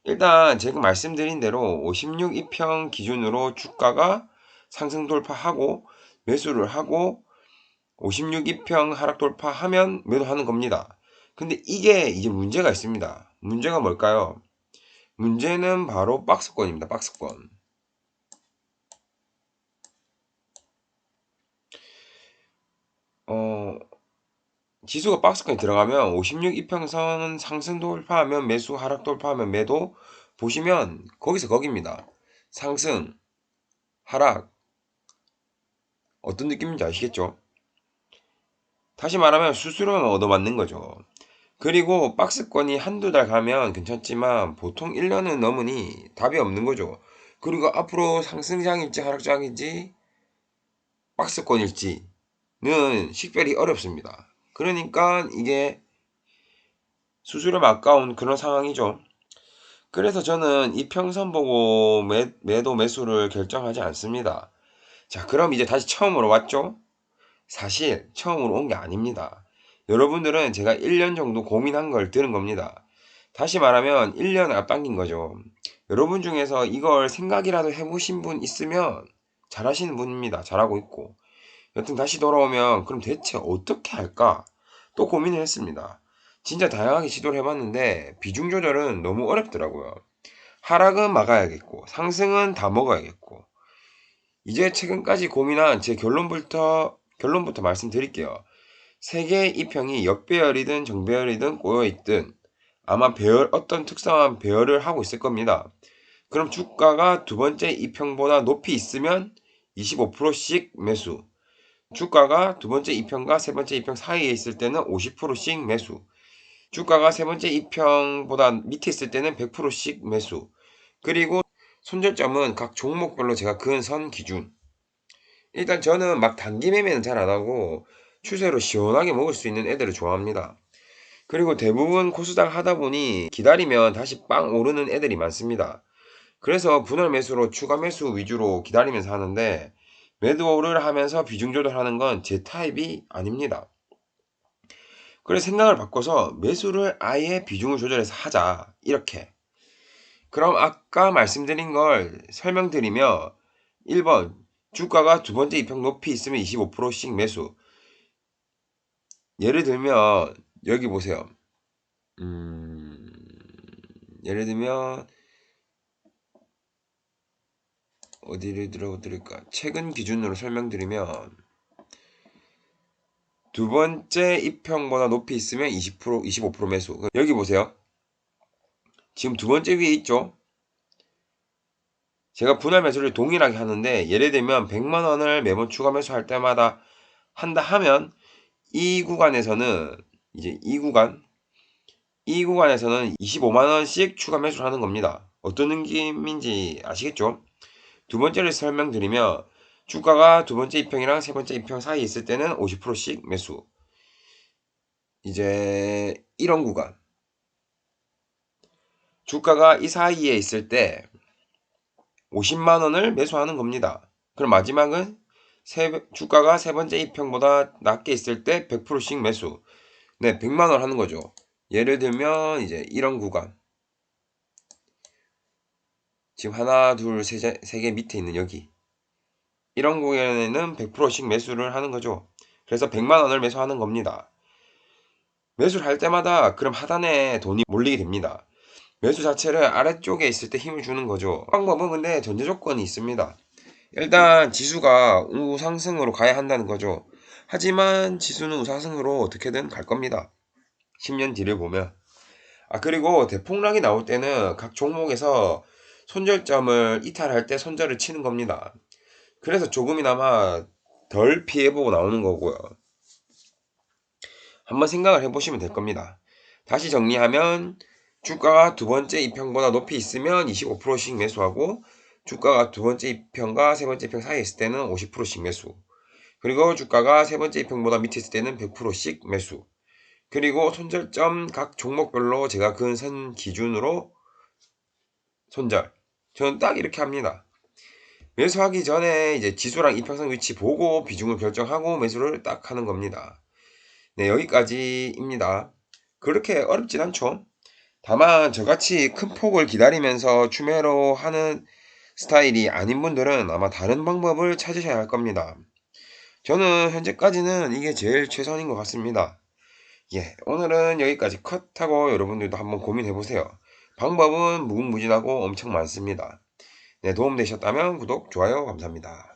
일단 제가 말씀드린 대로 56 이평 기준으로 주가가 상승 돌파하고 매수를 하고 56 이평 하락 돌파하면 매도하는 겁니다. 근데 이게 이제 문제가 있습니다. 문제가 뭘까요? 문제는 바로 박스권입니다. 박스권. 지수가 박스권에 들어가면 56 이평선 상승 돌파하면 매수, 하락 돌파하면 매도 보시면 거기서 거기입니다. 상승, 하락 어떤 느낌인지 아시겠죠? 다시 말하면 수수료만 얻어맞는 거죠. 그리고 박스권이 한두 달 가면 괜찮지만 보통 1년은 넘으니 답이 없는 거죠. 그리고 앞으로 상승장일지 하락장일지 박스권일지는 식별이 어렵습니다. 그러니까 이게 수수료 아까운 그런 상황이죠. 그래서 저는 이평선 보고 매도 매수를 결정하지 않습니다. 자, 그럼 이제 다시 처음으로 왔죠? 사실 처음으로 온 게 아닙니다. 여러분들은 제가 1년 정도 고민한 걸 들은 겁니다. 다시 말하면 1년 앞당긴 거죠. 여러분 중에서 이걸 생각이라도 해보신 분 있으면 잘하시는 분입니다. 잘하고 있고. 여튼 다시 돌아오면 그럼 대체 어떻게 할까? 또 고민을 했습니다. 진짜 다양하게 시도를 해봤는데 비중 조절은 너무 어렵더라고요. 하락은 막아야겠고 상승은 다 먹어야겠고. 이제 최근까지 고민한 제 결론부터 말씀드릴게요. 세계의 이평이 역배열이든 정배열이든 꼬여있든 아마 어떤 특성한 배열을 하고 있을 겁니다. 그럼 주가가 두 번째 이평보다 높이 있으면 25%씩 매수, 주가가 두 번째 이평과 세 번째 이평 사이에 있을 때는 50%씩 매수, 주가가 세 번째 이평보다 밑에 있을 때는 100%씩 매수. 그리고 손절점은 각 종목별로 제가 그은 선 기준. 일단 저는 막 단기 매매는 잘 안하고 추세로 시원하게 먹을 수 있는 애들을 좋아합니다. 그리고 대부분 코스닥 하다 보니 기다리면 다시 빵 오르는 애들이 많습니다. 그래서 분할 매수로 추가 매수 위주로 기다리면서 하는데 매도를 하면서 비중 조절하는 건 제 타입이 아닙니다. 그래서 생각을 바꿔서 매수를 아예 비중을 조절해서 하자 이렇게. 그럼 아까 말씀드린 걸 설명드리며 1번 주가가 두 번째 이평 높이 있으면 25%씩 매수. 예를 들면 여기 보세요. 예를 들면 어디를 들어드릴까? 최근 기준으로 설명드리면 두 번째 이평보다 높이 있으면 20%, 25% 매수. 여기 보세요. 지금 두 번째 위에 있죠? 제가 분할 매수를 동일하게 하는데 예를 들면 100만원을 매번 추가 매수할 때마다 한다 하면 이 구간에서는 이제 이 구간에서는 25만원씩 추가 매수를 하는 겁니다. 어떤 느낌인지 아시겠죠? 두 번째를 설명드리면 주가가 두 번째 이평이랑 세 번째 이평 사이에 있을 때는 50%씩 매수. 이제 이런 구간. 주가가 이 사이에 있을 때 50만원을 매수하는 겁니다. 그럼 마지막은 주가가 세 번째 이평보다 낮게 있을 때 100%씩 매수. 네, 100만원 하는 거죠. 예를 들면 이제 이런 구간. 지금 하나, 둘, 세 개 밑에 있는 여기. 이런 구간에는 100%씩 매수를 하는 거죠. 그래서 100만원을 매수하는 겁니다. 매수를 할 때마다 그럼 하단에 돈이 몰리게 됩니다. 매수 자체를 아래쪽에 있을 때 힘을 주는 거죠. 방법은 근데 전제 조건이 있습니다. 일단 지수가 우상승으로 가야 한다는 거죠. 하지만 지수는 우상승으로 어떻게든 갈 겁니다. 10년 뒤를 보면. 그리고 대폭락이 나올 때는 각 종목에서 손절점을 이탈할 때 손절을 치는 겁니다. 그래서 조금이나마 덜 피해보고 나오는 거고요. 한번 생각을 해보시면 될 겁니다. 다시 정리하면 주가가 두 번째 이평보다 높이 있으면 25%씩 매수하고 주가가 두 번째 이평과 세 번째 이평 사이에 있을 때는 50%씩 매수. 그리고 주가가 세 번째 이평보다 밑에 있을 때는 100%씩 매수. 그리고 손절점 각 종목별로 제가 그은 선 기준으로 손절. 저는 딱 이렇게 합니다. 매수하기 전에 이제 지수랑 이평선 위치 보고 비중을 결정하고 매수를 딱 하는 겁니다. 네, 여기까지입니다. 그렇게 어렵진 않죠? 다만 저같이 큰 폭을 기다리면서 추매로 하는 스타일이 아닌 분들은 아마 다른 방법을 찾으셔야 할 겁니다. 저는 현재까지는 이게 제일 최선인 것 같습니다. 예, 오늘은 여기까지 컷하고 여러분들도 한번 고민해 보세요. 방법은 무궁무진하고 엄청 많습니다. 네, 도움되셨다면 구독, 좋아요 감사합니다.